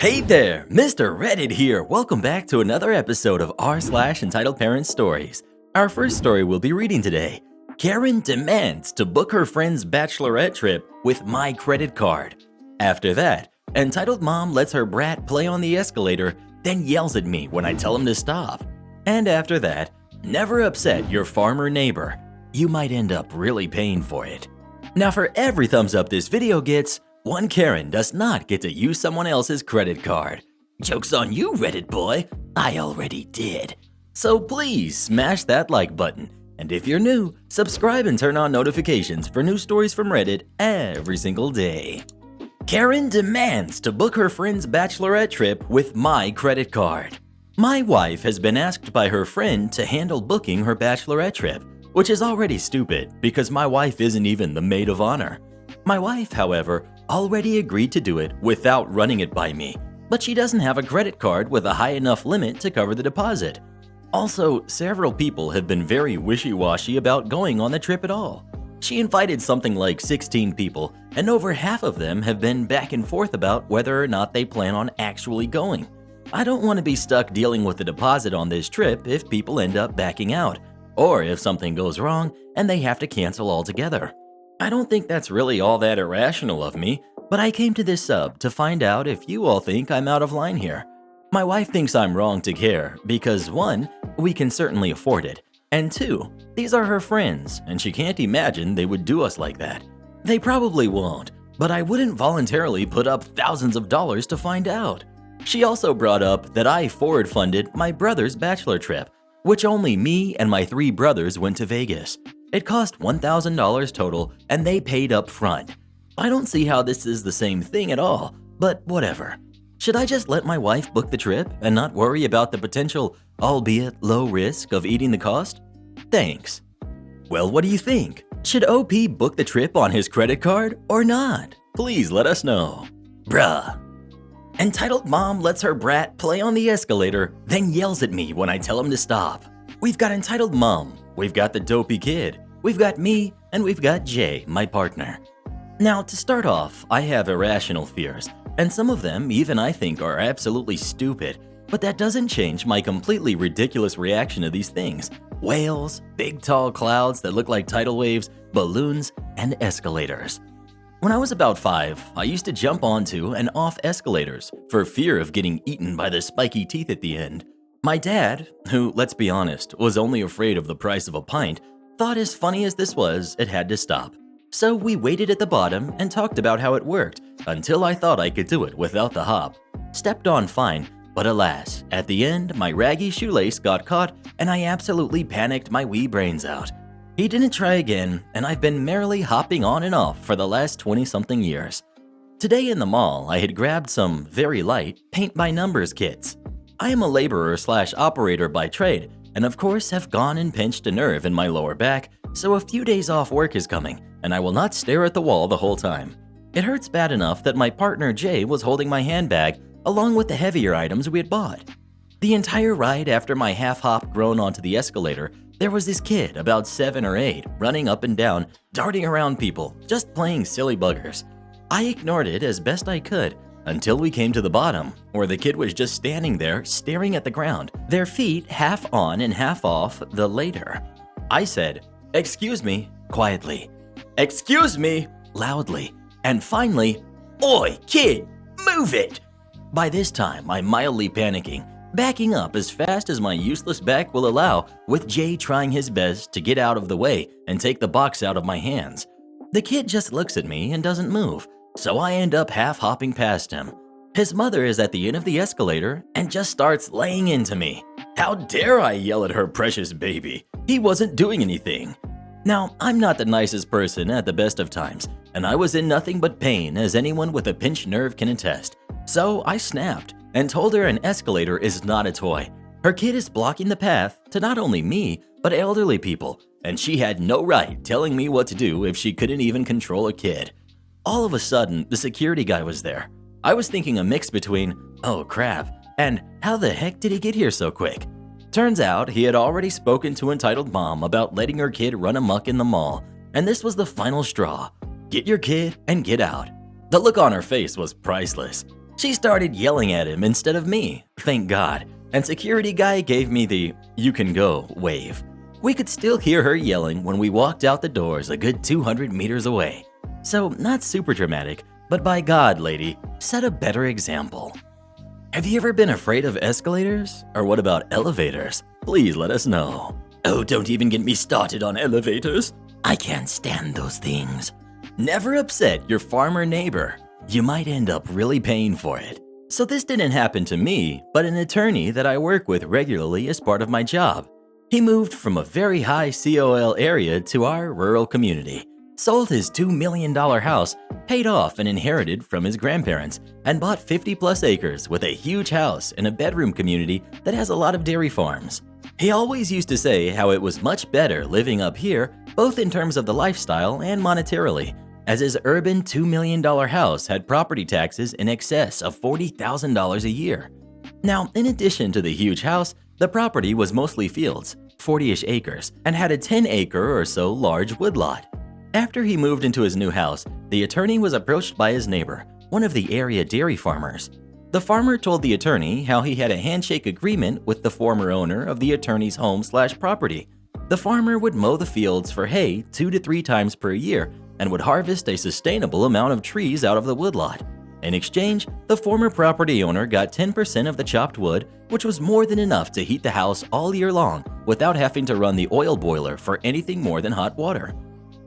Hey there, Mr. Reddit here. Welcome back to another episode of r/entitled Parents Stories. Our first story we'll be reading today. Karen demands to book her friend's bachelorette trip with my credit card. After that, entitled mom lets her brat play on the escalator, then yells at me when I tell him to stop. And after that, never upset your farmer neighbor. You might end up really paying for it. Now for every thumbs up this video gets, one Karen does not get to use someone else's credit card. Joke's on you, Reddit boy. I already did. So please smash that like button. And if you're new, subscribe and turn on notifications for new stories from Reddit every single day. Karen demands to book her friend's bachelorette trip with my credit card. My wife has been asked by her friend to handle booking her bachelorette trip, which is already stupid because my wife isn't even the maid of honor. My wife, however, already agreed to do it without running it by me, but she doesn't have a credit card with a high enough limit to cover the deposit. Also, several people have been very wishy-washy about going on the trip at all. She invited something like 16 people, and over half of them have been back and forth about whether or not they plan on actually going. I don't want to be stuck dealing with the deposit on this trip if people end up backing out, or if something goes wrong and they have to cancel altogether. I don't think that's really all that irrational of me, but I came to this sub to find out if you all think I'm out of line here. My wife thinks I'm wrong to care because 1, we can certainly afford it, and 2, these are her friends and she can't imagine they would do us like that. They probably won't, but I wouldn't voluntarily put up thousands of dollars to find out. She also brought up that I forward funded my brother's bachelor trip, which only me and my 3 brothers went to Vegas. It cost $1,000 total and they paid up front. I don't see how this is the same thing at all, but whatever. Should I just let my wife book the trip and not worry about the potential, albeit low risk, of eating the cost? Thanks. Well, what do you think? Should OP book the trip on his credit card or not? Please let us know. Bruh. Entitled mom lets her brat play on the escalator, then yells at me when I tell him to stop. We've got entitled mom, we've got the dopey kid, we've got me, and we've got Jay, my partner. Now, to start off, I have irrational fears, and some of them even I think are absolutely stupid, but that doesn't change my completely ridiculous reaction to these things. Whales, big tall clouds that look like tidal waves, balloons, and escalators. When I was about 5, I used to jump onto and off escalators for fear of getting eaten by the spiky teeth at the end. My dad, who, let's be honest, was only afraid of the price of a pint, thought as funny as this was, it had to stop. So we waited at the bottom and talked about how it worked until I thought I could do it without the hop. Stepped on fine, but alas, at the end, my raggy shoelace got caught and I absolutely panicked my wee brains out. He didn't try again, and I've been merrily hopping on and off for the last 20-something years. Today in the mall, I had grabbed some very light paint-by-numbers kits. I am a laborer/operator by trade, and of course have gone and pinched a nerve in my lower back, so a few days off work is coming, and I will not stare at the wall the whole time. It hurts bad enough that my partner Jay was holding my handbag along with the heavier items we had bought. The entire ride after my half-hop grown onto the escalator, there was this kid about 7 or 8 running up and down, darting around people, just playing silly buggers. I ignored it as best I could until we came to the bottom, where the kid was just standing there staring at the ground, their feet half on and half off the later. I said, "Excuse me," quietly. "Excuse me," loudly. And finally, "Oi, kid, move it!" By this time, I'm mildly panicking, backing up as fast as my useless back will allow, with Jay trying his best to get out of the way and take the box out of my hands. The kid just looks at me and doesn't move, so I end up half-hopping past him. His mother is at the end of the escalator and just starts laying into me. How dare I yell at her precious baby? He wasn't doing anything. Now, I'm not the nicest person at the best of times, and I was in nothing but pain, as anyone with a pinched nerve can attest. So I snapped and told her an escalator is not a toy. Her kid is blocking the path to not only me, but elderly people, and she had no right telling me what to do if she couldn't even control a kid. All of a sudden, the security guy was there. I was thinking a mix between, "Oh crap," and "How the heck did he get here so quick?" Turns out he had already spoken to entitled mom about letting her kid run amok in the mall, and this was the final straw. Get your kid and get out. The look on her face was priceless. She started yelling at him instead of me, thank God, and security guy gave me the "you can go" wave. We could still hear her yelling when we walked out the doors a good 200 meters away. So not super dramatic, but by God, lady, set a better example. Have you ever been afraid of escalators? Or what about elevators? Please let us know. Oh, don't even get me started on elevators. I can't stand those things. Never upset your farmer neighbor. You might end up really paying for it. So this didn't happen to me, but an attorney that I work with regularly as part of my job. He moved from a very high COL area to our rural community, sold his $2 million house, paid off and inherited from his grandparents, and bought 50+ acres with a huge house in a bedroom community that has a lot of dairy farms. He always used to say how it was much better living up here, both in terms of the lifestyle and monetarily, as his urban $2 million house had property taxes in excess of $40,000 a year. Now, in addition to the huge house, the property was mostly fields, 40-ish acres, and had a 10-acre or so large woodlot. After he moved into his new house, the attorney was approached by his neighbor, one of the area dairy farmers. The farmer told the attorney how he had a handshake agreement with the former owner of the attorney's home/property. The farmer would mow the fields for hay 2 to 3 times per year and would harvest a sustainable amount of trees out of the woodlot. In exchange, the former property owner got 10% of the chopped wood, which was more than enough to heat the house all year long without having to run the oil boiler for anything more than hot water.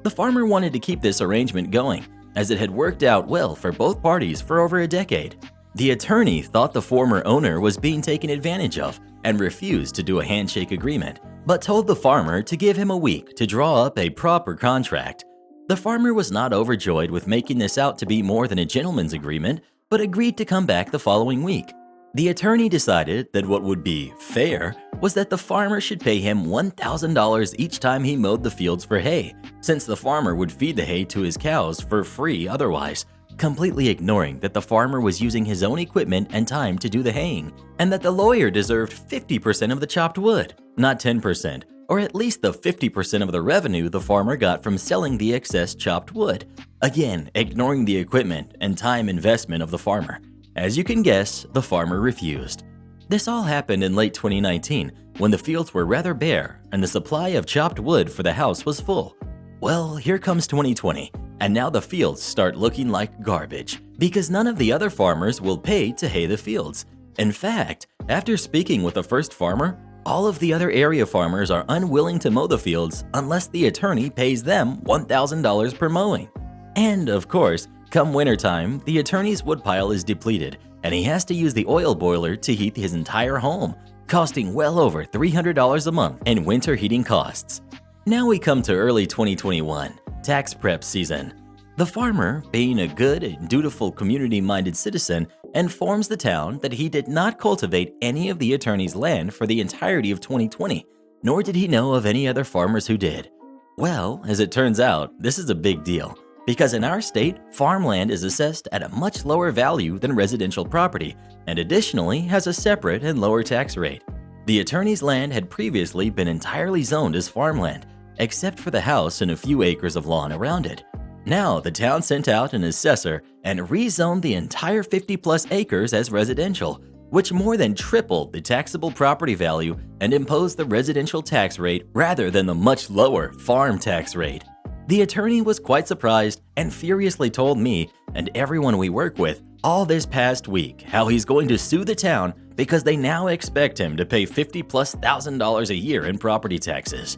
The farmer wanted to keep this arrangement going, as it had worked out well for both parties for over a decade. The attorney thought the former owner was being taken advantage of and refused to do a handshake agreement, but told the farmer to give him a week to draw up a proper contract. The farmer was not overjoyed with making this out to be more than a gentleman's agreement, but agreed to come back the following week. The attorney decided that what would be fair was that the farmer should pay him $1,000 each time he mowed the fields for hay, since the farmer would feed the hay to his cows for free otherwise, completely ignoring that the farmer was using his own equipment and time to do the haying, and that the lawyer deserved 50% of the chopped wood, not 10%, or at least the 50% of the revenue the farmer got from selling the excess chopped wood, again ignoring the equipment and time investment of the farmer. As you can guess, the farmer refused. This all happened in late 2019, when the fields were rather bare and the supply of chopped wood for the house was full. Well, here comes 2020, and now the fields start looking like garbage, because none of the other farmers will pay to hay the fields. In fact, after speaking with the first farmer, all of the other area farmers are unwilling to mow the fields unless the attorney pays them $1,000 per mowing. And of course, come wintertime, the attorney's woodpile is depleted, and he has to use the oil boiler to heat his entire home, costing well over $300 a month in winter heating costs. Now we come to early 2021, tax prep season. The farmer, being a good and dutiful community-minded citizen, informs the town that he did not cultivate any of the attorney's land for the entirety of 2020, nor did he know of any other farmers who did. Well, as it turns out, this is a big deal, because in our state, farmland is assessed at a much lower value than residential property, and additionally has a separate and lower tax rate. The attorney's land had previously been entirely zoned as farmland, except for the house and a few acres of lawn around it. Now, the town sent out an assessor and rezoned the entire 50+ acres as residential, which more than tripled the taxable property value and imposed the residential tax rate rather than the much lower farm tax rate. The attorney was quite surprised and furiously told me and everyone we work with all this past week how he's going to sue the town because they now expect him to pay $50,000+ a year in property taxes.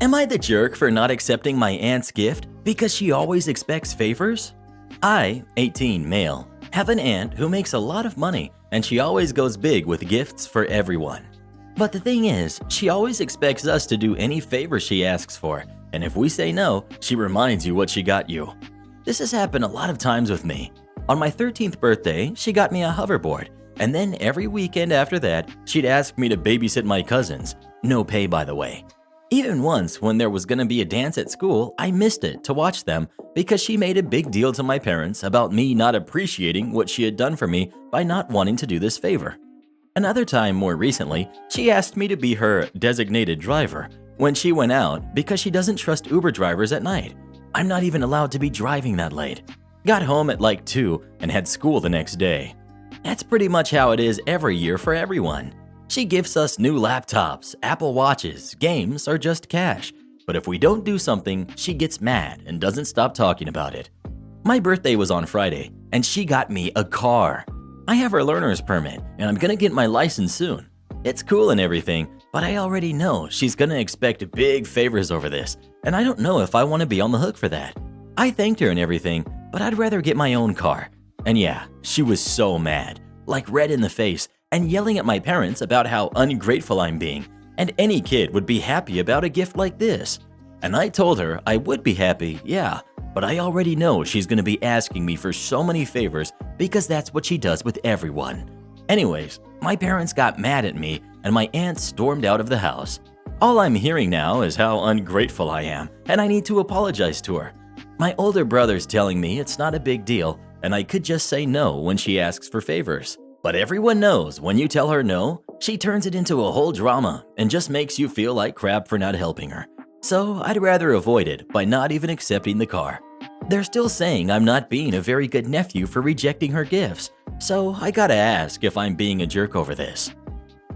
Am I the jerk for not accepting my aunt's gift because she always expects favors? I, 18 male, have an aunt who makes a lot of money and she always goes big with gifts for everyone. But the thing is, she always expects us to do any favor she asks for, and if we say no, she reminds you what she got you. This has happened a lot of times with me. On my 13th birthday, she got me a hoverboard, and then every weekend after that, she'd ask me to babysit my cousins. No pay, by the way. Even once, when there was gonna be a dance at school, I missed it to watch them because she made a big deal to my parents about me not appreciating what she had done for me by not wanting to do this favor. Another time more recently, she asked me to be her designated driver when she went out because she doesn't trust Uber drivers at night. I'm not even allowed to be driving that late. Got home at like 2 and had school the next day. That's pretty much how it is every year for everyone. She gifts us new laptops, Apple Watches, games, or just cash. But if we don't do something, she gets mad and doesn't stop talking about it. My birthday was on Friday, and she got me a car. I have her learner's permit, and I'm gonna get my license soon. It's cool and everything, but I already know she's gonna expect big favors over this, and I don't know if I want to be on the hook for that. I thanked her and everything, but I'd rather get my own car. And yeah, she was so mad, like red in the face, and yelling at my parents about how ungrateful I'm being, and any kid would be happy about a gift like this. And I told her I would be happy, yeah, but I already know she's gonna be asking me for so many favors because that's what she does with everyone. Anyways, my parents got mad at me and my aunt stormed out of the house. All I'm hearing now is how ungrateful I am, and I need to apologize to her. My older brother's telling me it's not a big deal and I could just say no when she asks for favors. But everyone knows when you tell her no, she turns it into a whole drama and just makes you feel like crap for not helping her. So I'd rather avoid it by not even accepting the car. They're still saying I'm not being a very good nephew for rejecting her gifts, so I gotta ask if I'm being a jerk over this.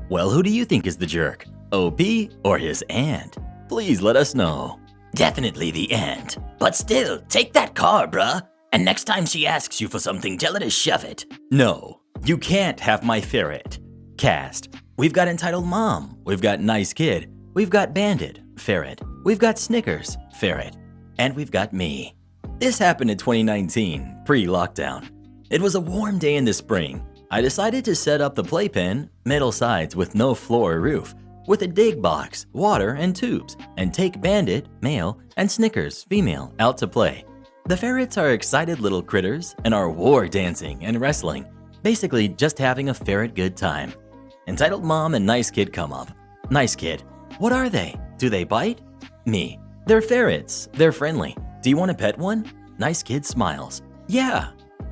Well, who do you think is the jerk? OP or his aunt? Please let us know. Definitely the aunt. But still, take that car, bruh. And next time she asks you for something, tell her to shove it. No, you can't have my ferret. Cast. We've got entitled mom. We've got nice kid. We've got bandit, ferret. We've got Snickers, ferret. And we've got me. This happened in 2019, pre-lockdown. It was a warm day in the spring. I decided to set up the playpen, metal sides with no floor or roof, with a dig box, water, and tubes, and take Bandit, male, and Snickers, female, out to play. The ferrets are excited little critters and are war dancing and wrestling, basically just having a ferret good time. Entitled mom and nice kid come up. Nice kid. What are they? Do they bite? Me. They're ferrets. They're friendly. Do you want to pet one? Nice kid smiles. Yeah.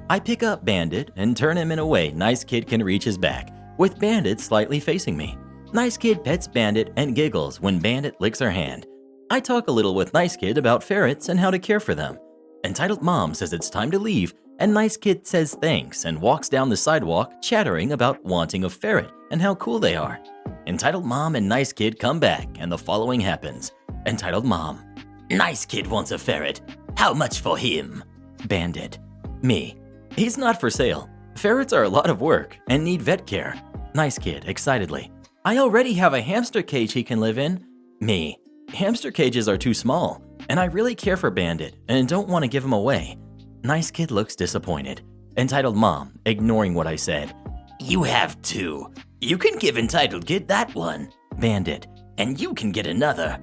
I pick up Bandit and turn him in a way nice kid can reach his back, with Bandit slightly facing me. Nice kid pets Bandit and giggles when Bandit licks her hand. I talk a little with nice kid about ferrets and how to care for them. Entitled mom says it's time to leave, and nice kid says thanks and walks down the sidewalk chattering about wanting a ferret and how cool they are. Entitled mom and nice kid come back and the following happens. Entitled mom. Nice kid wants a ferret. How much for him? Bandit. Me. He's not for sale. Ferrets are a lot of work and need vet care. Nice kid, excitedly. I already have a hamster cage he can live in. Me. Hamster cages are too small, and I really care for Bandit and don't want to give him away. Nice kid looks disappointed. Entitled mom, ignoring what I said. You have two. You can give entitled kid that one. Bandit. And you can get another.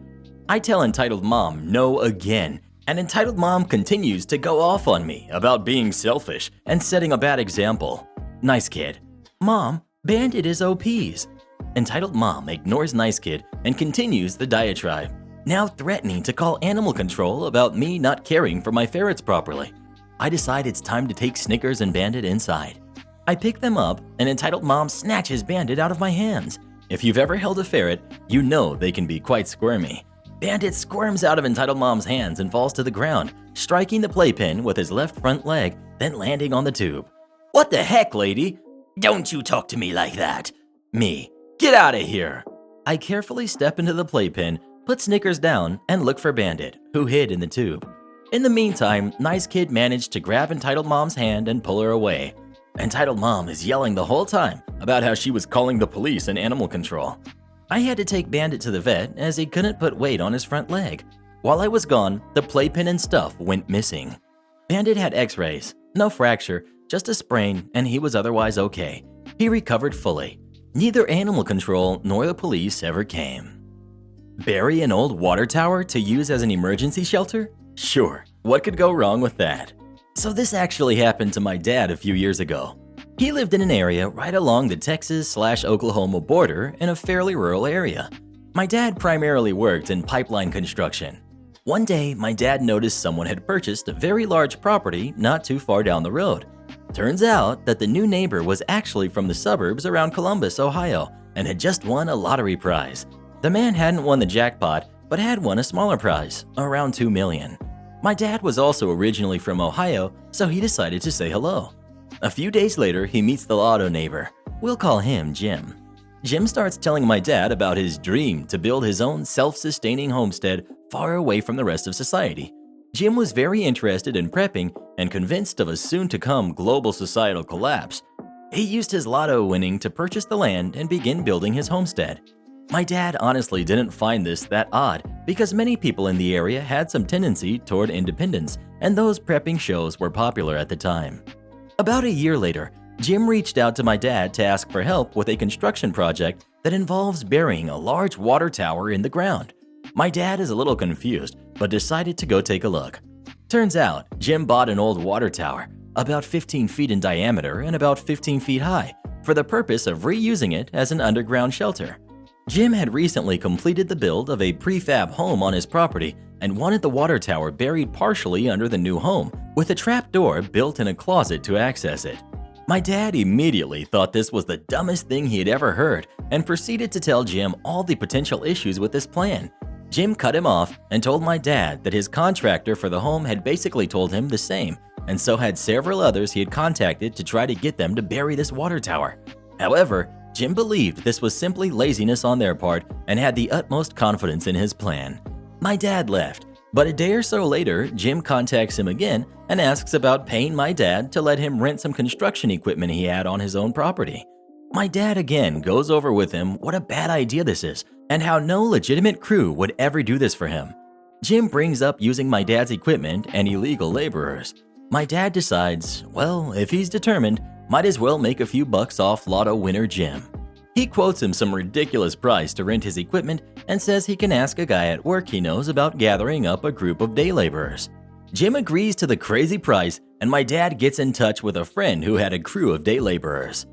I tell entitled mom no again, and entitled mom continues to go off on me about being selfish and setting a bad example. Nice kid. Mom, Bandit is OP's. Entitled mom ignores nice kid and continues the diatribe, now threatening to call animal control about me not caring for my ferrets properly. I decide it's time to take Snickers and Bandit inside. I pick them up and entitled mom snatches Bandit out of my hands. If you've ever held a ferret, you know they can be quite squirmy. Bandit squirms out of entitled mom's hands and falls to the ground, striking the playpen with his left front leg, then landing on the tube. What the heck, lady? Don't you talk to me like that. Me. Get out of here. I carefully step into the playpen, put Snickers down, and look for Bandit, who hid in the tube. In the meantime, nice kid managed to grab entitled mom's hand and pull her away. Entitled mom is yelling the whole time about how she was calling the police and animal control. I had to take Bandit to the vet as he couldn't put weight on his front leg. While I was gone, the playpen and stuff went missing. Bandit had x-rays, no fracture, just a sprain, and he was otherwise okay. He recovered fully. Neither animal control nor the police ever came. Bury an old water tower to use as an emergency shelter? Sure, what could go wrong with that? So this actually happened to my dad a few years ago. He lived in an area right along the Texas/Oklahoma border in a fairly rural area. My dad primarily worked in pipeline construction. One day, my dad noticed someone had purchased a very large property not too far down the road. Turns out that the new neighbor was actually from the suburbs around Columbus, Ohio, and had just won a lottery prize. The man hadn't won the jackpot, but had won a smaller prize, around $2 million. My dad was also originally from Ohio, so he decided to say hello. A few days later, he meets the lotto neighbor. We'll call him Jim. Jim starts telling my dad about his dream to build his own self-sustaining homestead far away from the rest of society. Jim was very interested in prepping and convinced of a soon-to-come global societal collapse. He used his lotto winning to purchase the land and begin building his homestead. My dad honestly didn't find this that odd because many people in the area had some tendency toward independence, and those prepping shows were popular at the time. About a year later, Jim reached out to my dad to ask for help with a construction project that involves burying a large water tower in the ground. My dad is a little confused, but decided to go take a look. Turns out, Jim bought an old water tower, about 15 feet in diameter and about 15 feet high, for the purpose of reusing it as an underground shelter. Jim had recently completed the build of a prefab home on his property and wanted the water tower buried partially under the new home, with a trap door built in a closet to access it. My dad immediately thought this was the dumbest thing he had ever heard and proceeded to tell Jim all the potential issues with this plan. Jim cut him off and told my dad that his contractor for the home had basically told him the same, and so had several others he had contacted to try to get them to bury this water tower. However, Jim believed this was simply laziness on their part and had the utmost confidence in his plan. My dad left, but a day or so later, Jim contacts him again and asks about paying my dad to let him rent some construction equipment he had on his own property. My dad again goes over with him what a bad idea this is and how no legitimate crew would ever do this for him. Jim brings up using my dad's equipment and illegal laborers. My dad decides, well, if he's determined, might as well make a few bucks off lotto winner Jim. He quotes him some ridiculous price to rent his equipment and says he can ask a guy at work he knows about gathering up a group of day laborers. Jim agrees to the crazy price, and my dad gets in touch with a friend who had a crew of day laborers.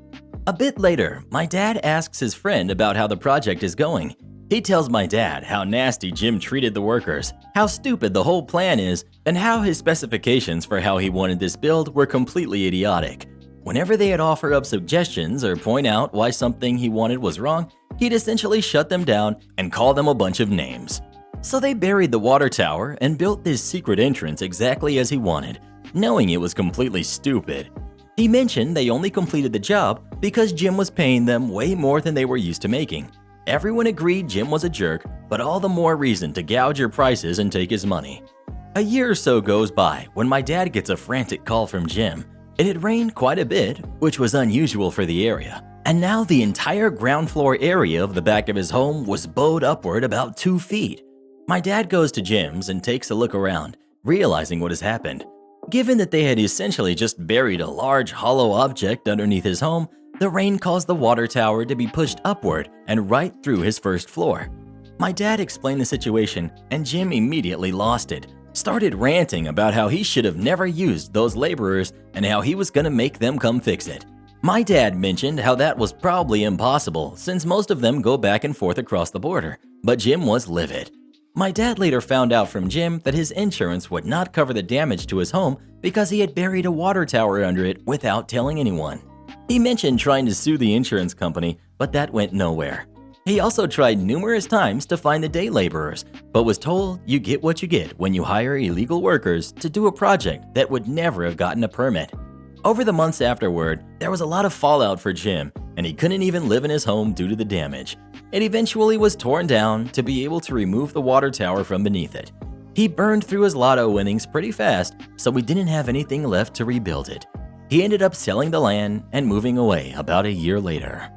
A bit later, my dad asks his friend about how the project is going. He tells my dad how nasty Jim treated the workers, how stupid the whole plan is, and how his specifications for how he wanted this build were completely idiotic. Whenever they'd offer up suggestions or point out why something he wanted was wrong, he'd essentially shut them down and call them a bunch of names. So they buried the water tower and built this secret entrance exactly as he wanted, knowing it was completely stupid. He mentioned they only completed the job because Jim was paying them way more than they were used to making. Everyone agreed Jim was a jerk, but all the more reason to gouge your prices and take his money. A year or so goes by when my dad gets a frantic call from Jim. It had rained quite a bit, which was unusual for the area, and now the entire ground floor area of the back of his home was bowed upward about 2 feet. My dad goes to Jim's and takes a look around, realizing what has happened. Given that they had essentially just buried a large hollow object underneath his home, the rain caused the water tower to be pushed upward and right through his first floor. My dad explained the situation, and Jim immediately lost it. Started ranting about how he should have never used those laborers and how he was going to make them come fix it. My dad mentioned how that was probably impossible since most of them go back and forth across the border, but Jim was livid. My dad later found out from Jim that his insurance would not cover the damage to his home because he had buried a water tower under it without telling anyone. He mentioned trying to sue the insurance company, but that went nowhere. He also tried numerous times to find the day laborers, but was told you get what you get when you hire illegal workers to do a project that would never have gotten a permit. Over the months afterward, there was a lot of fallout for Jim, and he couldn't even live in his home due to the damage. It eventually was torn down to be able to remove the water tower from beneath it. He burned through his lotto winnings pretty fast, so we didn't have anything left to rebuild it. He ended up selling the land and moving away about a year later.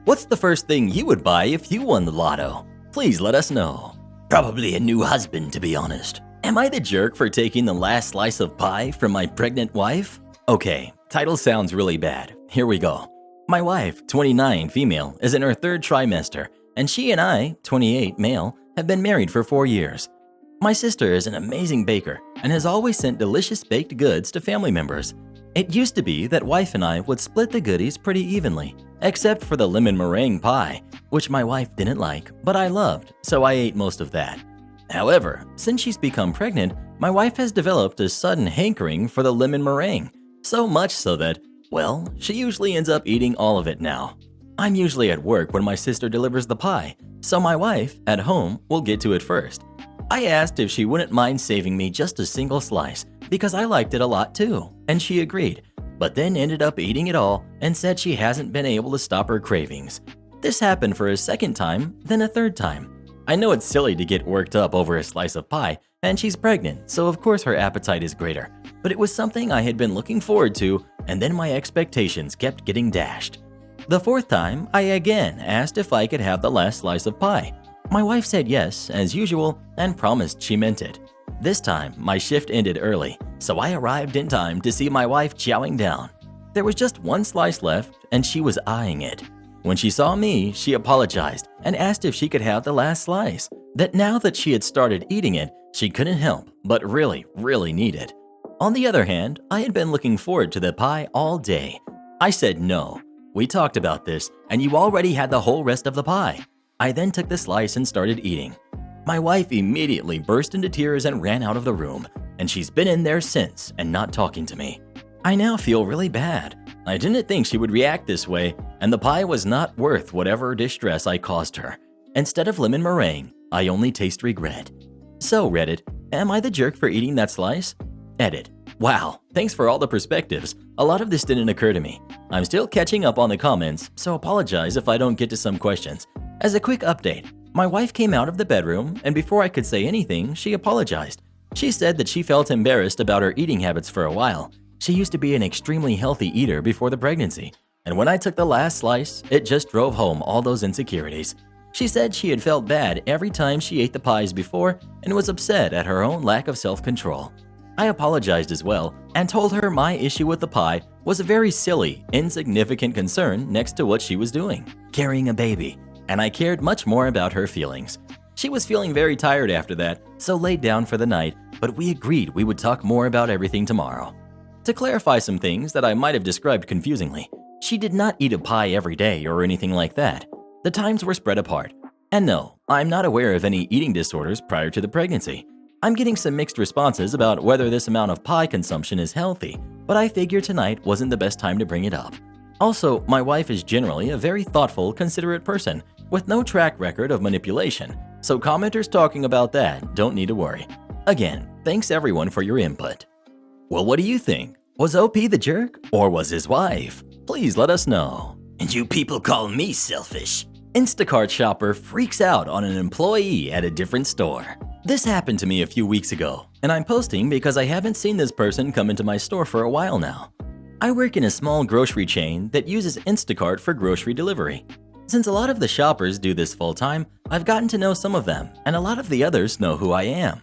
What's the first thing you would buy if you won the lotto? Please let us know. Probably a new husband, to be honest. Am I the jerk for taking the last slice of pie from my pregnant wife? Okay, title sounds really bad. Here we go. My wife, 29, female, is in her 3rd trimester, and she and I, 28, male, have been married for 4 years. My sister is an amazing baker and has always sent delicious baked goods to family members. It used to be that wife and I would split the goodies pretty evenly, except for the lemon meringue pie, which my wife didn't like, but I loved, so I ate most of that. However, since she's become pregnant, my wife has developed a sudden hankering for the lemon meringue, so much so that, well, she usually ends up eating all of it now. I'm usually at work when my sister delivers the pie, so my wife, at home, will get to it first. I asked if she wouldn't mind saving me just a single slice, because I liked it a lot too, and she agreed. but then ended up eating it all and said she hasn't been able to stop her cravings. This happened for a second time, then a third time. I know it's silly to get worked up over a slice of pie, and she's pregnant, so of course her appetite is greater. But it was something I had been looking forward to, and then my expectations kept getting dashed. The fourth time, I again asked if I could have the last slice of pie. My wife said yes, as usual, and promised she meant it. This time, my shift ended early, so I arrived in time to see my wife chowing down. There was just one slice left, and she was eyeing it. When she saw me, she apologized and asked if she could have the last slice. That now that she had started eating it, she couldn't help but really need it. On the other hand, I had been looking forward to the pie all day. I said no. We talked about this, and you already had the whole rest of the pie. I then took the slice and started eating. My wife immediately burst into tears and ran out of the room, and she's been in there since and not talking to me. I now feel really bad. I didn't think she would react this way, and the pie was not worth whatever distress I caused her. Instead of lemon meringue, I only taste regret. So Reddit, am I the jerk for eating that slice? Edit. Wow, thanks for all the perspectives. A lot of this didn't occur to me. I'm still catching up on the comments, so apologize if I don't get to some questions. As a quick update, my wife came out of the bedroom, and before I could say anything, she apologized. She said that she felt embarrassed about her eating habits for a while. She used to be an extremely healthy eater before the pregnancy, and when I took the last slice, it just drove home all those insecurities. She said she had felt bad every time she ate the pies before and was upset at her own lack of self-control. I apologized as well and told her my issue with the pie was a very silly, insignificant concern next to what she was doing, carrying a baby, and I cared much more about her feelings. She was feeling very tired after that, so laid down for the night, but we agreed we would talk more about everything tomorrow. To clarify some things that I might have described confusingly, she did not eat a pie every day or anything like that. The times were spread apart. And no, I'm not aware of any eating disorders prior to the pregnancy. I'm getting some mixed responses about whether this amount of pie consumption is healthy, but I figure tonight wasn't the best time to bring it up. Also, my wife is generally a very thoughtful, considerate person with no track record of manipulation, so commenters talking about that don't need to worry. Again, thanks everyone for your input. Well, what do you think? Was OP the jerk or was his wife? Please let us know. And you people call me selfish. Instacart shopper freaks out on an employee at a different store. This happened to me a few weeks ago, and I'm posting because I haven't seen this person come into my store for a while now. I work in a small grocery chain that uses Instacart for grocery delivery. Since a lot of the shoppers do this full-time, I've gotten to know some of them, and a lot of the others know who I am.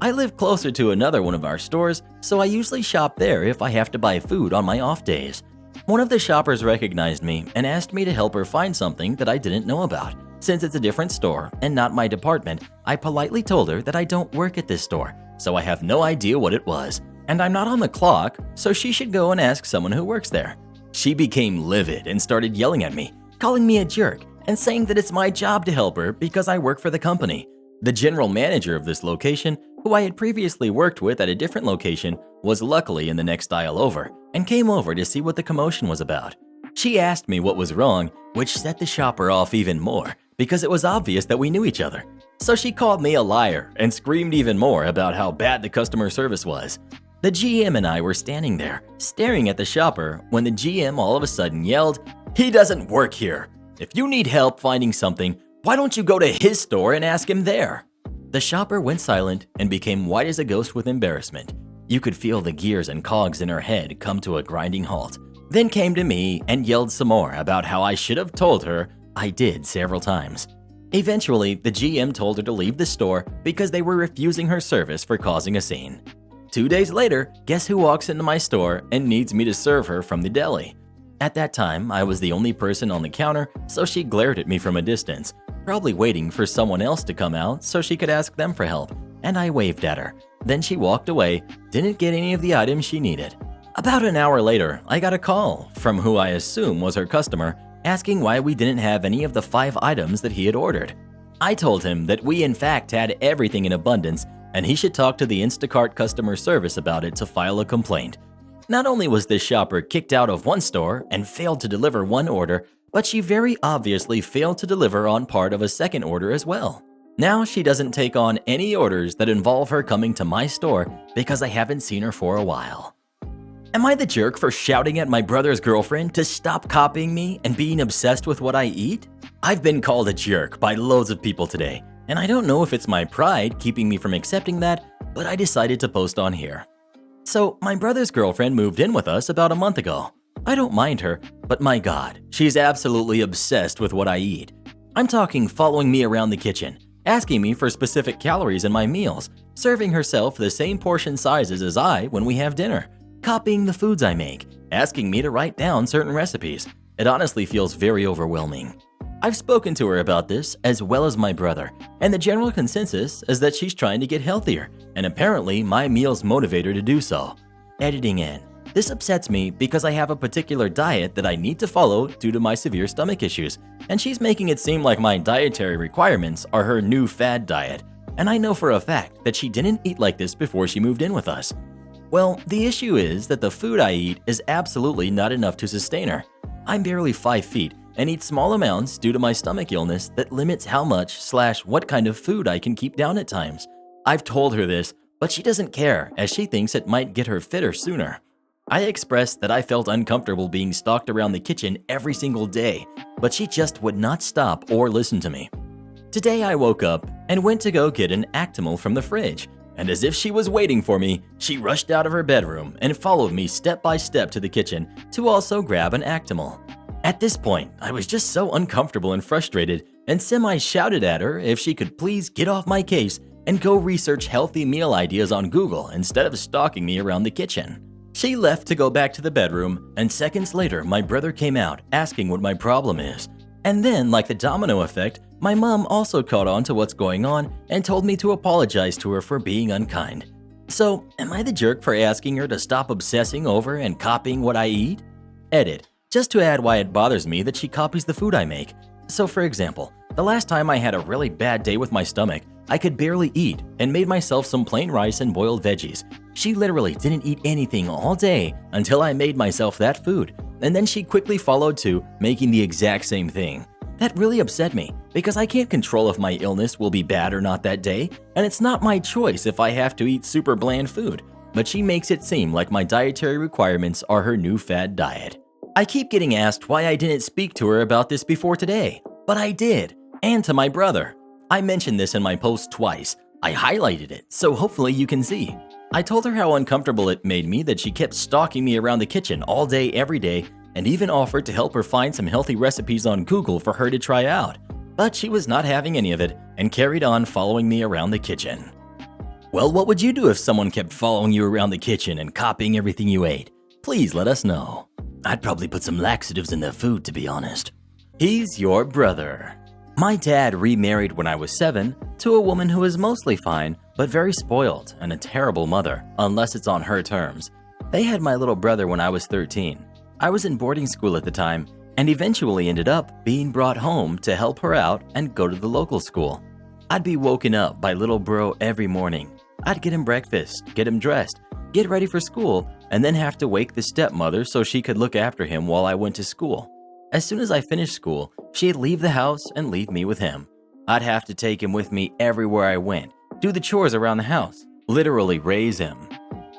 I live closer to another one of our stores, so I usually shop there if I have to buy food on my off days. One of the shoppers recognized me and asked me to help her find something that I didn't know about. Since it's a different store and not my department, I politely told her that I don't work at this store, so I have no idea what it was, and I'm not on the clock, so she should go and ask someone who works there. She became livid and started yelling at me, calling me a jerk, and saying that it's my job to help her because I work for the company. The general manager of this location, who I had previously worked with at a different location, was luckily in the next aisle over and came over to see what the commotion was about. She asked me what was wrong, which set the shopper off even more because it was obvious that we knew each other. So she called me a liar and screamed even more about how bad the customer service was. The GM and I were standing there, staring at the shopper when the GM all of a sudden yelled, "He doesn't work here. If you need help finding something, why don't you go to his store and ask him there?" The shopper went silent and became white as a ghost with embarrassment. You could feel the gears and cogs in her head come to a grinding halt. Then came to me and yelled some more about how I should have told her. I did several times. Eventually, the GM told her to leave the store because they were refusing her service for causing a scene. 2 days later, guess who walks into my store and needs me to serve her from the deli? At that time, I was the only person on the counter, so she glared at me from a distance, probably waiting for someone else to come out so she could ask them for help, and I waved at her. Then she walked away, didn't get any of the items she needed. About an hour later, I got a call from who I assume was her customer, asking why we didn't have any of the 5 items that he had ordered. I told him that we in fact had everything in abundance, and he should talk to the Instacart customer service about it to file a complaint. Not only was this shopper kicked out of one store and failed to deliver one order, but she very obviously failed to deliver on part of a second order as well. Now she doesn't take on any orders that involve her coming to my store because I haven't seen her for a while. Am I the jerk for shouting at my brother's girlfriend to stop copying me and being obsessed with what I eat? I've been called a jerk by loads of people today, and I don't know if it's my pride keeping me from accepting that, but I decided to post on here. So, my brother's girlfriend moved in with us about a month ago. I don't mind her, but my God, she's absolutely obsessed with what I eat. I'm talking following me around the kitchen, asking me for specific calories in my meals, serving herself the same portion sizes as I when we have dinner, copying the foods I make, asking me to write down certain recipes. It honestly feels very overwhelming. I've spoken to her about this as well as my brother, and the general consensus is that she's trying to get healthier, and apparently my meals motivate her to do so. Editing in. This upsets me because I have a particular diet that I need to follow due to my severe stomach issues, and she's making it seem like my dietary requirements are her new fad diet, and I know for a fact that she didn't eat like this before she moved in with us. Well, the issue is that the food I eat is absolutely not enough to sustain her. I'm barely 5 feet and eat small amounts due to my stomach illness that limits how much/what kind of food I can keep down at times. I've told her this, but she doesn't care as she thinks it might get her fitter sooner. I expressed that I felt uncomfortable being stalked around the kitchen every single day, but she just would not stop or listen to me. Today I woke up and went to go get an Actimel from the fridge, and as if she was waiting for me, she rushed out of her bedroom and followed me step by step to the kitchen to also grab an Actimel. At this point, I was just so uncomfortable and frustrated and semi-shouted at her if she could please get off my case and go research healthy meal ideas on Google instead of stalking me around the kitchen. She left to go back to the bedroom, and seconds later my brother came out asking what my problem is. And then, like the domino effect, my mom also caught on to what's going on and told me to apologize to her for being unkind. So, am I the jerk for asking her to stop obsessing over and copying what I eat? Edit. Just to add why it bothers me that she copies the food I make. So for example, the last time I had a really bad day with my stomach, I could barely eat and made myself some plain rice and boiled veggies. She literally didn't eat anything all day until I made myself that food, and then she quickly followed to making the exact same thing. That really upset me because I can't control if my illness will be bad or not that day, and it's not my choice if I have to eat super bland food, but she makes it seem like my dietary requirements are her new fad diet. I keep getting asked why I didn't speak to her about this before today, but I did, and to my brother. I mentioned this in my post twice. I highlighted it, so hopefully you can see. I told her how uncomfortable it made me that she kept stalking me around the kitchen all day, every day, and even offered to help her find some healthy recipes on Google for her to try out. But she was not having any of it and carried on following me around the kitchen. Well, what would you do if someone kept following you around the kitchen and copying everything you ate? Please let us know. I'd probably put some laxatives in their food, to be honest. He's your brother. My dad remarried when I was 7 to a woman who is mostly fine, but very spoiled and a terrible mother, unless it's on her terms. They had my little brother when I was 13. I was in boarding school at the time and eventually ended up being brought home to help her out and go to the local school. I'd be woken up by little bro every morning. I'd get him breakfast, get him dressed, get ready for school, and then have to wake the stepmother so she could look after him while I went to school. As soon as I finished school, she'd leave the house and leave me with him. I'd have to take him with me everywhere I went, do the chores around the house, literally raise him.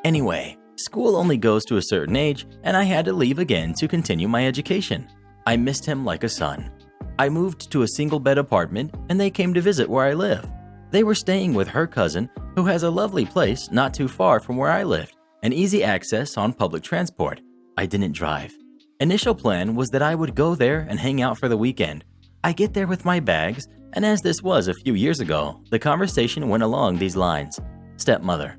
Anyway, school only goes to a certain age, and I had to leave again to continue my education. I missed him like a son. I moved to a single-bed apartment, and they came to visit where I live. They were staying with her cousin, who has a lovely place not too far from where I lived, and easy access on public transport. I didn't drive. Initial plan was that I would go there and hang out for the weekend. I get there with my bags, and as this was a few years ago, the conversation went along these lines. Stepmother: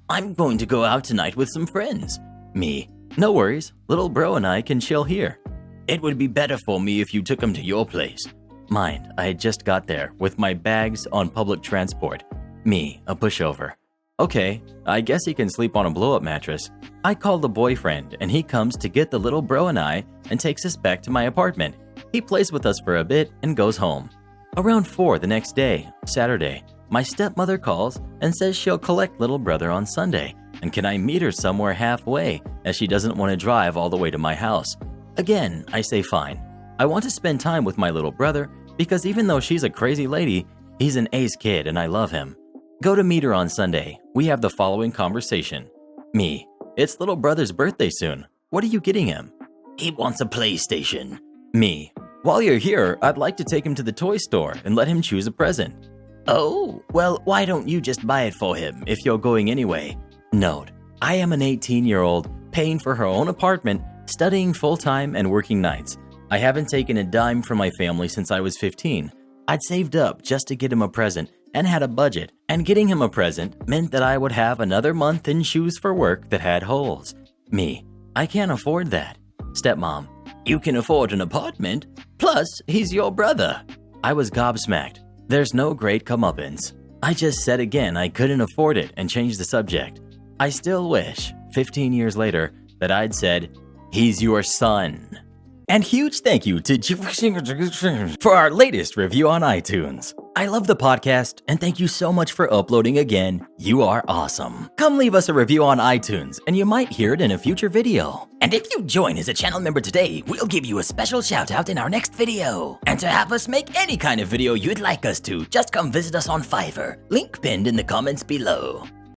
I'm going to go out tonight with some friends. Me: no worries, little bro and I can chill here. It would be better for me if you took them to your place. Mind, I had just got there with my bags on public transport. Me, a pushover. Okay, I guess he can sleep on a blow-up mattress. I call the boyfriend and he comes to get the little bro and I and takes us back to my apartment. He plays with us for a bit and goes home. Around 4 the next day, Saturday, my stepmother calls and says she'll collect little brother on Sunday, and can I meet her somewhere halfway as she doesn't want to drive all the way to my house. Again, I say fine. I want to spend time with my little brother because even though she's a crazy lady, he's an ace kid and I love him. Go to meet her on Sunday. We have the following conversation. Me: It's little brother's birthday soon. What are you getting him? He wants a PlayStation. Me. While you're here, I'd like to take him to the toy store and let him choose a present. Oh, well, why don't you just buy it for him if you're going anyway? Note, I am an 18-year-old paying for her own apartment, studying full-time and working nights. I haven't taken a dime from my family since I was 15. I'd saved up just to get him a present and had a budget, and getting him a present meant that I would have another month in shoes for work that had holes. Me. I can't afford that. Stepmom. You can afford an apartment. Plus, he's your brother. I was gobsmacked. There's no great comeuppance. I just said again I couldn't afford it and changed the subject. I still wish, 15 years later, that I'd said, he's your son. And huge thank you to for our latest review on iTunes. I love the podcast and thank you so much for uploading again. You are awesome. Come leave us a review on iTunes and you might hear it in a future video. And if you join as a channel member today, we'll give you a special shout out in our next video. And to have us make any kind of video you'd like us to, just come visit us on Fiverr. Link pinned in the comments below.